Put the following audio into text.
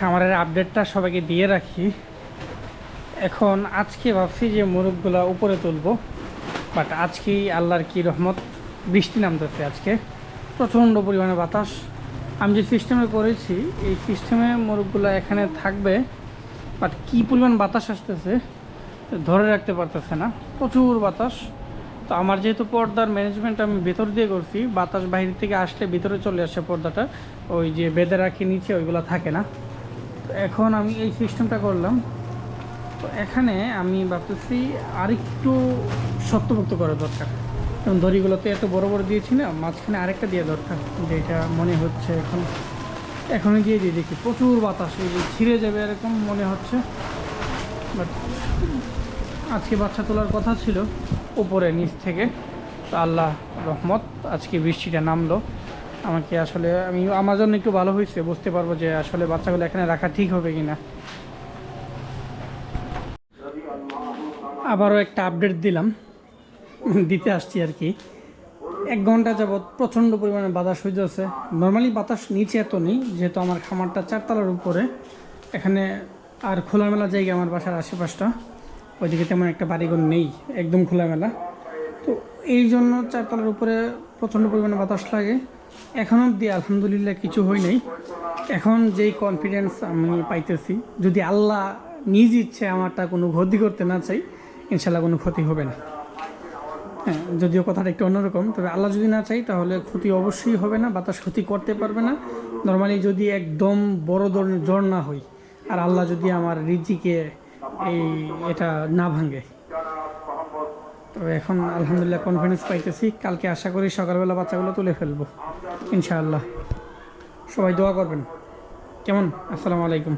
খামারের আপডেটটা সবাইকে দিয়ে রাখি। এখন আজকে ভাবছি যে মোরগগুলা উপরে তুলবো, বাট আজকেই আল্লাহর কি রহমত, বৃষ্টি নামতেছে আজকে, প্রচণ্ড পরিমাণে বাতাস। আমি যে সিস্টেমে করেছি এই সিস্টেমে মোরগগুলা এখানে থাকবে, বাট কী পরিমাণ বাতাস আসতেছে ধরে রাখতে পারতেছে না, প্রচুর বাতাস। তো আমার যেহেতু পর্দার ম্যানেজমেন্ট আমি ভেতর দিয়ে করছি, বাতাস বাইরে থেকে আসলে ভিতরে চলে আসে পর্দাটা, ওই যে বেঁধে রাখি নিচে ওইগুলো থাকে না। তো এখন আমি এই সিস্টেমটা করলাম। তো এখানে আমি ভাবতেছি আরেকটু শক্তপোক্ত করা দরকার, এবং দড়িগুলোতে এত বড় বড় দিয়েছি না, মাঝখানে আরেকটা দিয়ে দরকার, যেটা মনে হচ্ছে এখনই দিয়ে দেখি প্রচুর বাতাস, এই যে ছিঁড়ে যাবে এরকম মনে হচ্ছে। বাট আজকে বাচ্চা তোলার কথা ছিল উপরে নিচ থেকে, তো আল্লাহ রহমত আজকে বৃষ্টিটা নামলো। আমাকে আসলে আমার জন্য একটু ভালো হয়েছে, বুঝতে পারবো যে আসলে বাচ্চাগুলো এখানে রাখা ঠিক হবে কি না। আবারও একটা আপডেট দিতে আসছি আর কি। 1 ঘন্টা যাবৎ প্রচণ্ড পরিমাণে বাতাস হইতেছে। নর্মালি বাতাস নিচে এত নেই, যেহেতু আমার খামারটা 4তলার উপরে, এখানে আর খোলামেলা জায়গা আমার বাসার আশেপাশটা, ওইদিকে তেমন একটা বাড়িঘর নেই, একদম খোলামেলা। তো এই জন্য 4তলার উপরে প্রচণ্ড পরিমাণে বাতাস লাগে। এখন অবধি আলহামদুলিল্লাহ কিছু হয় নাই। এখন যেই কনফিডেন্স আমি পাইতেছি, যদি আল্লাহ নিজ ইচ্ছে আমারটা কোনো ক্ষতি করতে না চাই, ইনশাল্লাহ কোনো ক্ষতি হবে না। হ্যাঁ, যদিও কথাটা একটু অন্যরকম, তবে আল্লাহ যদি না চাই তাহলে ক্ষতি অবশ্যই হবে না, বাতাস ক্ষতি করতে পারবে না। নর্মালি যদি একদম বড় ধরনের জ্বর না হয়, আর আল্লাহ যদি আমার রিজিকে এটা না ভাঙে, তো এখন আলহামদুলিল্লাহ কনফিডেন্স পাইতেছি। কালকে আশা করি সকালবেলা বাচ্চাগুলো তুলে ফেলবো ইনশাআল্লাহ। সবাই দোয়া করবেন। কেমন? আসসালামু আলাইকুম।